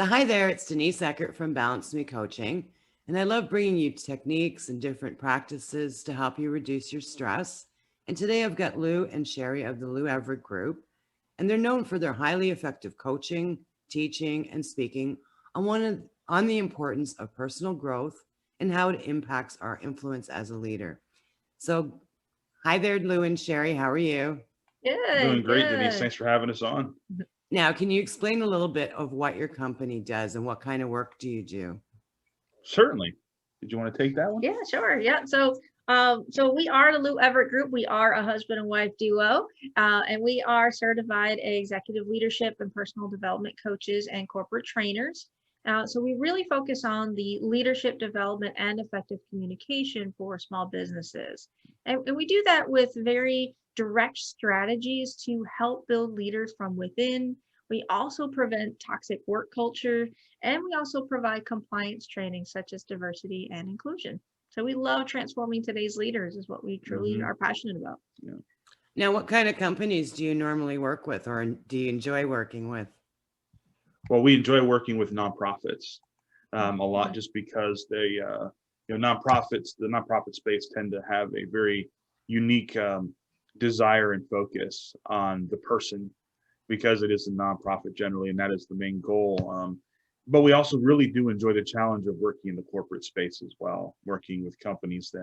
So, hi there, it's Denise Eckert from Balance Me Coaching, and I love bringing you techniques and different practices to help you reduce your stress. And today I've got Lou and Sherri of the Lou Everett Group, and they're known for their highly effective coaching, teaching, and speaking on the importance of personal growth and how it impacts our influence as a leader. So, hi there, Lou and Sherri, how are you? Doing Good, great, Denise. good. Thanks for having us on. Now, can you explain a little bit of what your company does and what kind of work do you do? Certainly. Did you want to take that one? Yeah, sure. Yeah. So we are the Lou Everett Group. We are a husband and wife duo, and we are certified executive leadership and personal development coaches and corporate trainers. So we really focus on the leadership development and effective communication for small businesses. And we do that with very direct strategies to help build leaders from within. We also prevent toxic work culture, and we also provide compliance training such as diversity and inclusion. So we love transforming today's leaders is what we truly are passionate about. Yeah. Now, what kind of companies do you normally work with or do you enjoy working with? Well, we enjoy working with nonprofits a lot just because they, nonprofits, the nonprofit space tend to have a very unique desire and focus on the person because it is a nonprofit generally, and that is the main goal. But we also really do enjoy the challenge of working in the corporate space as well, working with companies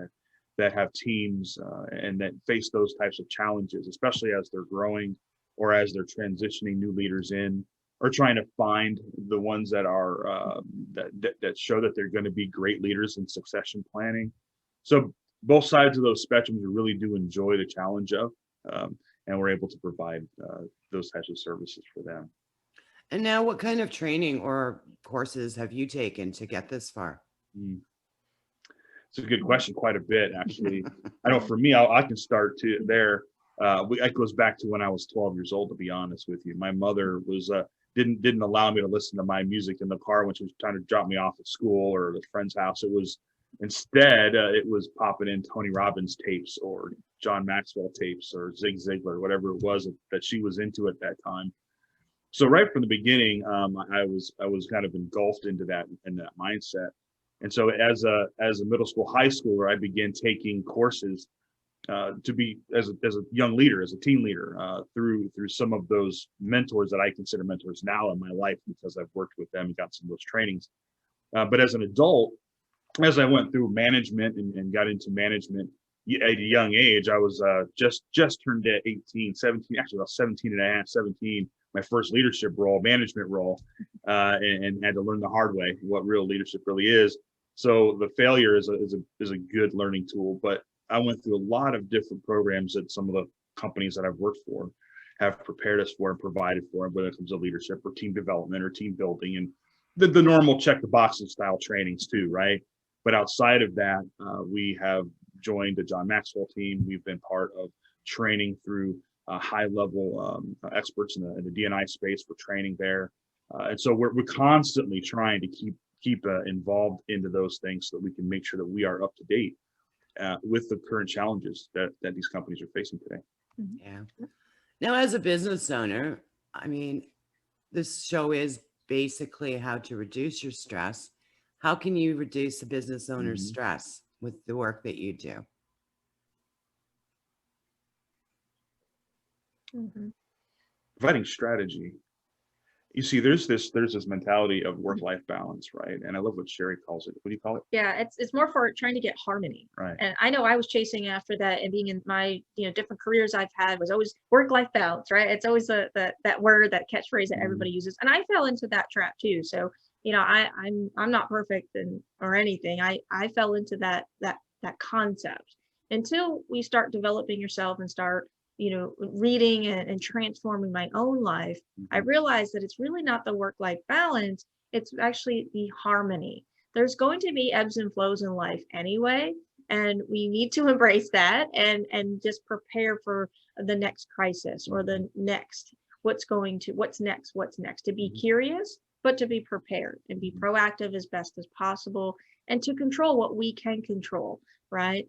that have teams and that face those types of challenges, especially as they're growing or as they're transitioning new leaders in, or trying to find the ones that are that show that they're going to be great leaders in succession planning. So both sides of those spectrums we really do enjoy the challenge of, and we're able to provide those types of services for them. And now, what kind of training or courses have you taken to get this far? It's a good question, quite a bit actually. I know for me, I can start to there. It goes back to when I was 12 years old, to be honest with you. My mother was didn't allow me to listen to my music in the car when she was trying to drop me off at school or at a friend's house. It was instead it was popping in Tony Robbins tapes or John Maxwell tapes or Zig Ziglar, whatever it was that she was into at that time. So right from the beginning, I was kind of engulfed into that mindset. And so as a middle school, high schooler, I began taking courses to be as a young leader, as a teen leader, through some of those mentors that I consider mentors now in my life because I've worked with them and got some of those trainings. But as an adult, as I went through management and got into management at a young age, I was just turned 18, 17, actually about 17 and a half, 17, my first leadership role, management role, and had to learn the hard way what real leadership really is. So the failure is a good learning tool, but I went through a lot of different programs that some of the companies that I've worked for have prepared us for and provided for, whether it comes to leadership or team development or team building and the normal check the boxes style trainings too, right? But outside of that, we have joined the John Maxwell team. We've been part of training through high level experts in the D&I space for training there. And so we're constantly trying to keep involved into those things so that we can make sure that we are up to date with the current challenges that these companies are facing today. Yeah. Now, as a business owner, I mean, this show is basically how to reduce your stress. How can you reduce a business owner's stress with the work that you do? Providing strategy. You see, there's this mentality of work-life balance, right? And I love what Sherri calls it. What do you call it? Yeah, it's more for trying to get harmony. Right. And I know I was chasing after that, and being in my different careers I've had was always work-life balance, right? It's always that word, that catchphrase that everybody uses, and I fell into that trap too. So I'm not perfect or anything. I fell into that concept until we start developing yourself and start reading and transforming my own life. I realized that it's really not the work-life balance, it's actually the harmony. There's going to be ebbs and flows in life anyway, and we need to embrace that and just prepare for the next crisis or the next what's next, to be curious but to be prepared and be proactive as best as possible and to control what we can control, right?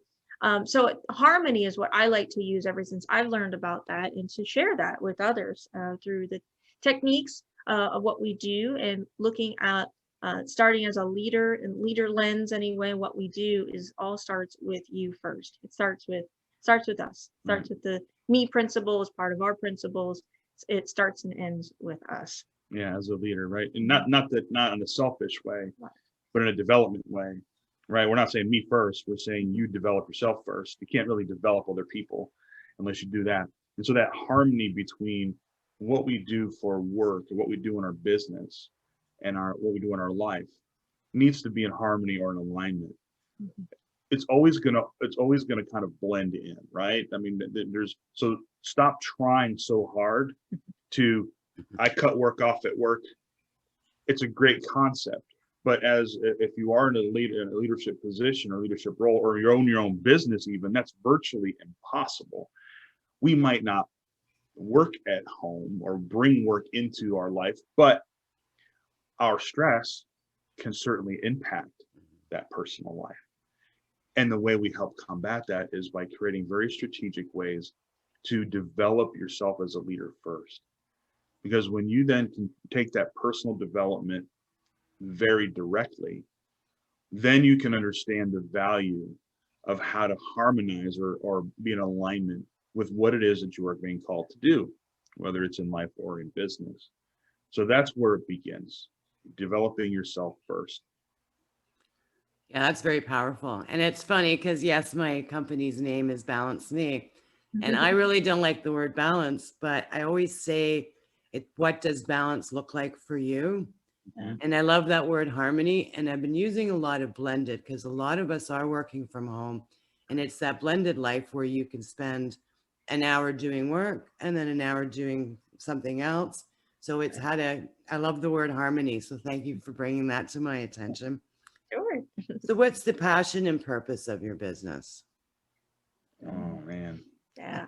So harmony is what I like to use ever since I've learned about that, and to share that with others through the techniques of what we do, and looking at starting as a leader and leader lens anyway. What we do is all starts with you first. It starts with us. Right. Starts with the me principle as part of our principles. It starts and ends with us. Yeah, as a leader, right? And not in a selfish way, Right. but in a development way, right? We're not saying me first. We're saying you develop yourself first. You can't really develop other people unless you do that. And so that harmony between what we do for work and what we do in our business and what we do in our life needs to be in harmony or in alignment. Mhm. It's always gonna kind of blend in, right? I mean, so stop trying so hard to I cut work off at work. It's a great concept, but if you are in a leadership position or leadership role, or you own your own business, even, that's virtually impossible. We might not work at home or bring work into our life, but our stress can certainly impact that personal life. And the way we help combat that is by creating very strategic ways to develop yourself as a leader first. Because when you then can take that personal development very directly, then you can understand the value of how to harmonize or be in alignment with what it is that you are being called to do, whether it's in life or in business. So that's where it begins, developing yourself first. Yeah, that's very powerful. And it's funny because, yes, my company's name is Balance Me. And I really don't like the word balance, but I always say, what does balance look like for you? Yeah. And I love that word harmony. And I've been using a lot of blended because a lot of us are working from home. And it's that blended life where you can spend an hour doing work and then an hour doing something else. So it's I love the word harmony. So thank you for bringing that to my attention. Sure. So what's the passion and purpose of your business? Oh, man. Yeah.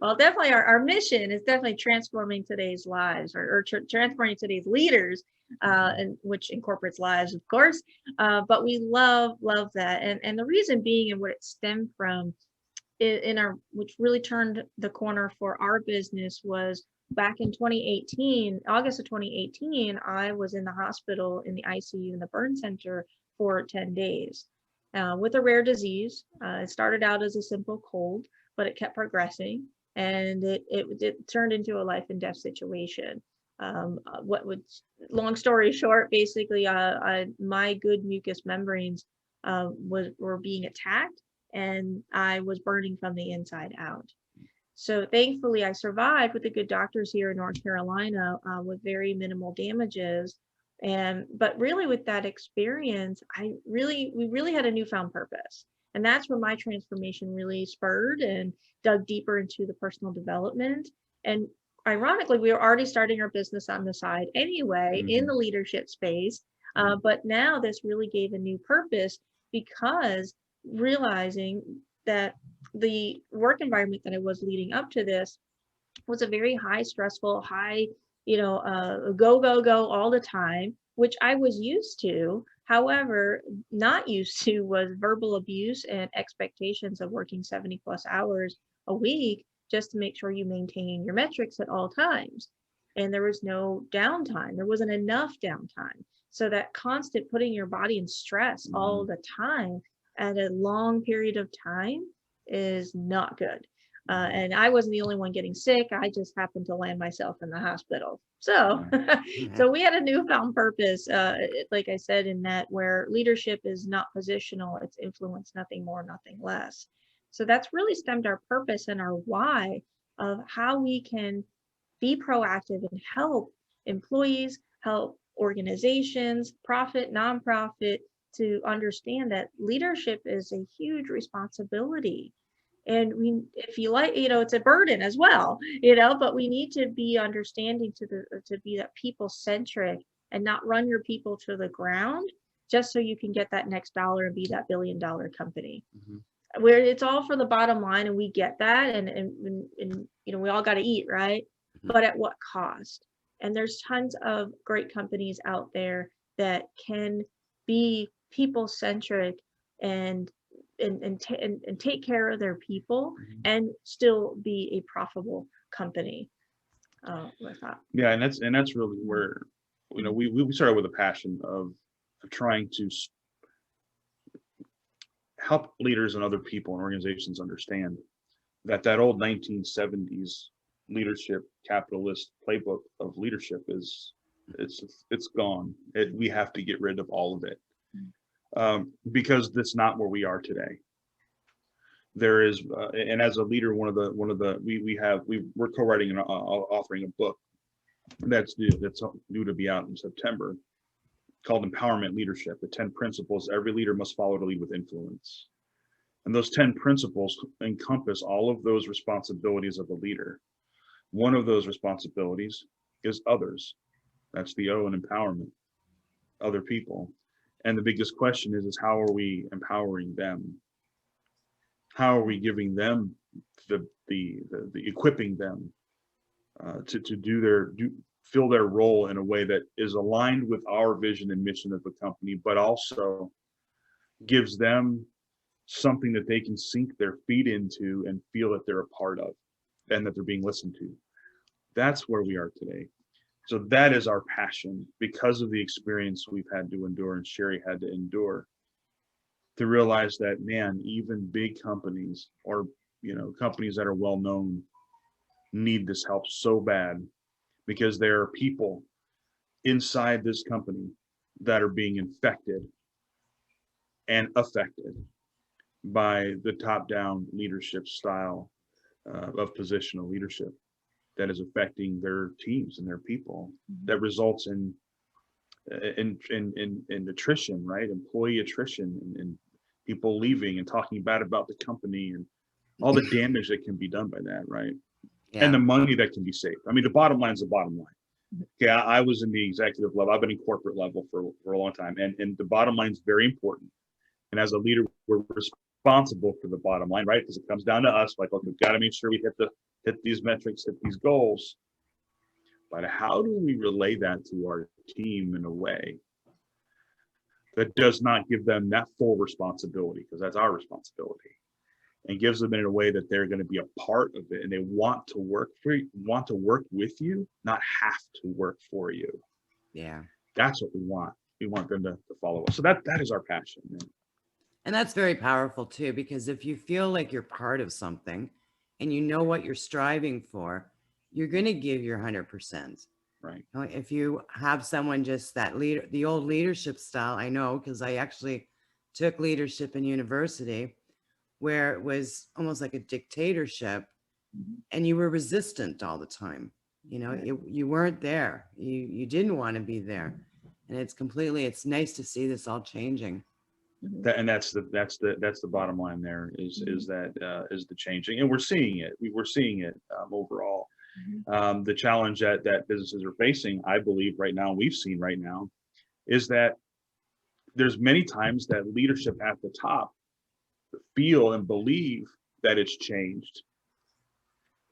Well, definitely our mission is definitely transforming today's lives, or transforming today's leaders, and which incorporates lives, of course. But we love that. And the reason being, and what it stemmed from which really turned the corner for our business, was back in 2018, August of 2018, I was in the hospital in the ICU in the burn center for 10 days with a rare disease. It started out as a simple cold, but it kept progressing, and it turned into a life and death situation. Long story short, basically, my good mucous membranes were being attacked, and I was burning from the inside out. So thankfully, I survived with the good doctors here in North Carolina with very minimal damages. But really, with that experience, we really had a newfound purpose. And that's where my transformation really spurred and dug deeper into the personal development. And ironically, we were already starting our business on the side anyway, in the leadership space. But now this really gave a new purpose, because realizing that the work environment that I was leading up to this was a very high stressful, high, go all the time, which I was used to. However, not used to was verbal abuse and expectations of working 70 plus hours a week just to make sure you maintain your metrics at all times. And there was no downtime. There wasn't enough downtime. So that constant putting your body in stress all the time at a long period of time is not good. And I wasn't the only one getting sick. I just happened to land myself in the hospital. So, so we had a newfound purpose, like I said, in that where leadership is not positional, it's influence, nothing more, nothing less. So that's really stemmed our purpose and our why of how we can be proactive and help employees, help organizations, profit, nonprofit, to understand that leadership is a huge responsibility. And if you like, it's a burden as well, but we need to be understanding to be that people centric and not run your people to the ground just so you can get that next dollar and be that $1 billion company. Where it's all for the bottom line, and we get that, and we all got to eat, right? But at what cost? And there's tons of great companies out there that can be people centric and take care of their people and still be a profitable company. with that. Yeah, and that's really where, we started with a passion of trying to help leaders and other people and organizations understand that old 1970s leadership capitalist playbook of leadership it's gone. We have to get rid of all of it, because that's not where we are today. There is, and as a leader, we're co-writing and authoring a book that's due to be out in September, called Empowerment Leadership: the 10 principles every leader must follow to lead with influence. And those 10 principles encompass all of those responsibilities of a leader. One of those responsibilities is others. That's the O in empowerment, other people. And the biggest question is how are we empowering them? How are we giving them the equipping them to fill their role in a way that is aligned with our vision and mission of the company, but also gives them something that they can sink their feet into and feel that they're a part of and that they're being listened to. That's where we are today. So that is our passion, because of the experience we've had to endure and Sherri had to endure, to realize that, man, even big companies or companies that are well known need this help so bad, because there are people inside this company that are being infected and affected by the top-down leadership style of positional leadership that is affecting their teams and their people, that results in attrition, right? Employee attrition, and people leaving and talking bad about the company, and all the damage that can be done by that, right? Yeah. And the money that can be saved. I mean, the bottom line is the bottom line. Okay, I was in the executive level. I've been in corporate level for a long time, and the bottom line is very important. And as a leader, we're responsible for the bottom line, right? Because it comes down to us. Like, look, we've got to make sure we hit these metrics, hit these goals. But how do we relay that to our team in a way that does not give them that full responsibility, because that's our responsibility, and gives them in a way that they're going to be a part of it and they want to work with you, not have to work for you. Yeah. That's what we want. We want them to follow us. So that is our passion, man. And that's very powerful too, because if you feel like you're part of something and you know what you're striving for, you're going to give your 100%. Right. If you have someone just that leader, the old leadership style, I know, because I actually took leadership in university, where it was almost like a dictatorship, and you were resistant all the time. You weren't there. You didn't want to be there. And it's nice to see this all changing. That's the bottom line. There is the changing, and we're seeing it. We're seeing it overall. The challenge that businesses are facing, I believe, right now, we've seen right now, is that there's many times that leadership at the top feel and believe that it's changed,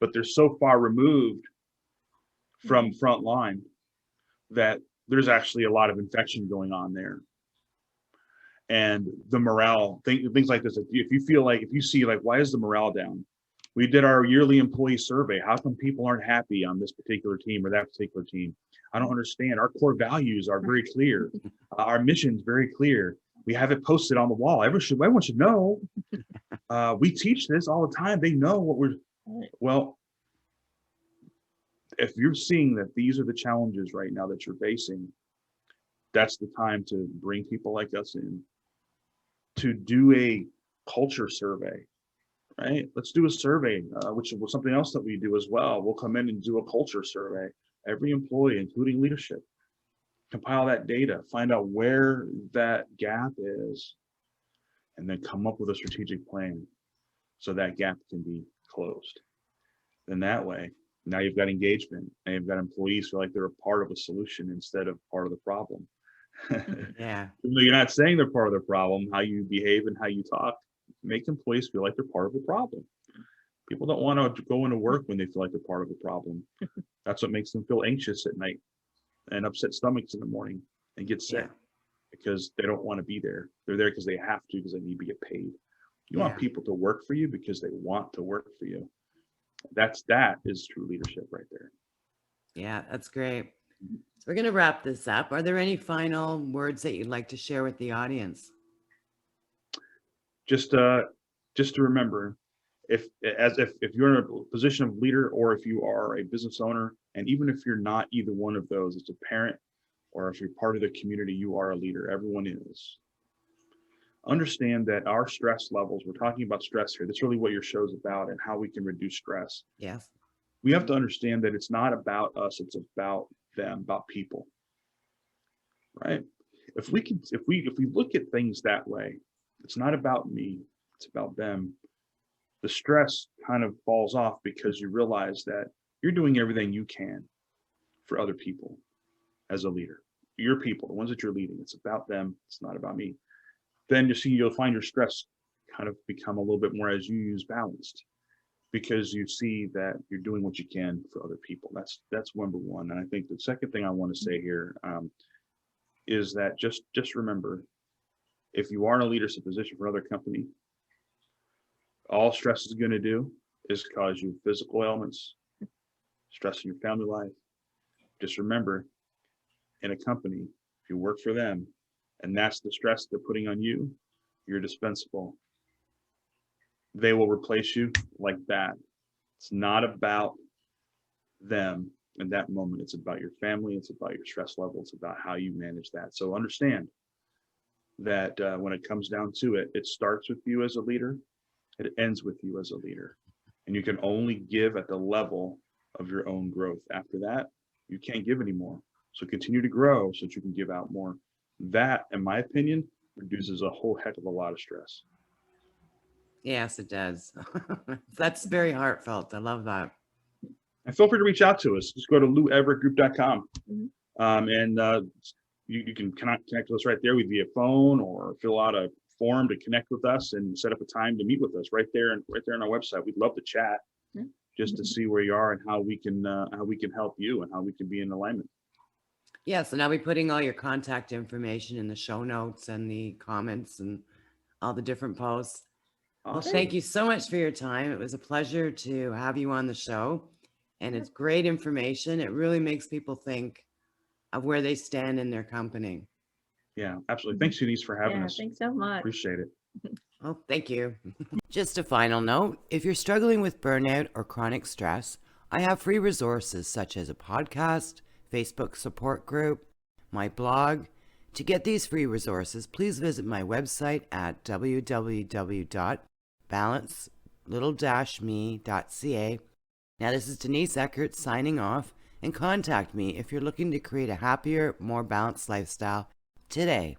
but they're so far removed from front line that there's actually a lot of infection going on there. And the morale, things like this, if you see why is the morale down? We did our yearly employee survey. How come people aren't happy on this particular team or that particular team? I don't understand. Our core values are very clear. Our mission is very clear. We have it posted on the wall. Everyone should know. We teach this all the time. They know what we're, well, if you're seeing that these are the challenges right now that you're facing, that's the time to bring people like us in to do a culture survey, right? Let's do a survey, which was something else that we do as well. We'll come in and do a culture survey. Every employee, including leadership, compile that data, find out where that gap is, and then come up with a strategic plan so that gap can be closed. Then that way, now you've got engagement, and you've got employees feel like they're a part of a solution instead of part of the problem. Yeah. Even though you're not saying they're part of the problem, how you behave and how you talk, make employees feel like they're part of the problem. People don't want to go into work when they feel like they're part of the problem. That's what makes them feel anxious at night and upset stomachs in the morning and get sick because they don't want to be there. They're there because they have to, because they need to get paid. You want people to work for you because they want to work for you. That is true leadership right there. Yeah, that's great. So we're going to wrap this up. Are there any final words that you'd like to share with the audience? Just to remember, if you're in a position of leader, or if you are a business owner, and even if you're not either one of those, as a parent, or if you're part of the community, you are a leader. Everyone is. Understand that our stress levels, we're talking about stress here. That's really what your show's about, and how we can reduce stress. Yes. We have to understand that it's not about us, it's about them, about people. Right? If we look at things that way, it's not about me, it's about them. The stress kind of falls off, because you realize that you're doing everything you can for other people as a leader. Your people, the ones that you're leading, it's about them, it's not about me. Then you'll find your stress kind of become a little bit more, as you use, balanced, because you see that you're doing what you can for other people. That's number one. And I think the second thing I want to say here is that just remember, if you are in a leadership position for another company, all stress is going to do is cause you physical ailments, stress in your family life. Just remember, in a company, if you work for them, and that's the stress they're putting on you, you're dispensable. They will replace you like that. It's not about them in that moment. It's about your family. It's about your stress level. It's about how you manage that. So understand that when it comes down to it, it starts with you as a leader. It ends with you as a leader. And you can only give at the level of your own growth. After that, you can't give anymore. So continue to grow so that you can give out more. That, in my opinion, reduces a whole heck of a lot of stress. Yes, it does. That's very heartfelt. I love that. And feel free to reach out to us. Just go to loueverettgroup.com. And you can connect with us right there via phone, or fill out a form to connect with us and set up a time to meet with us right there on our website. We'd love to chat just to see where you are and how we can help you and how we can be in alignment. Yes, and I'll be putting all your contact information in the show notes and the comments and all the different posts. Awesome. Well, thank you so much for your time. It was a pleasure to have you on the show, and it's great information. It really makes people think of where they stand in their company. Yeah, absolutely. Thanks, Denise, for having us. Thanks so much. Appreciate it. Oh, thank you. Just a final note, if you're struggling with burnout or chronic stress, I have free resources such as a podcast, Facebook support group, my blog. To get these free resources, please visit my website at www.balance-me.ca. Now, this is Denise Eckert signing off, and contact me if you're looking to create a happier, more balanced lifestyle today.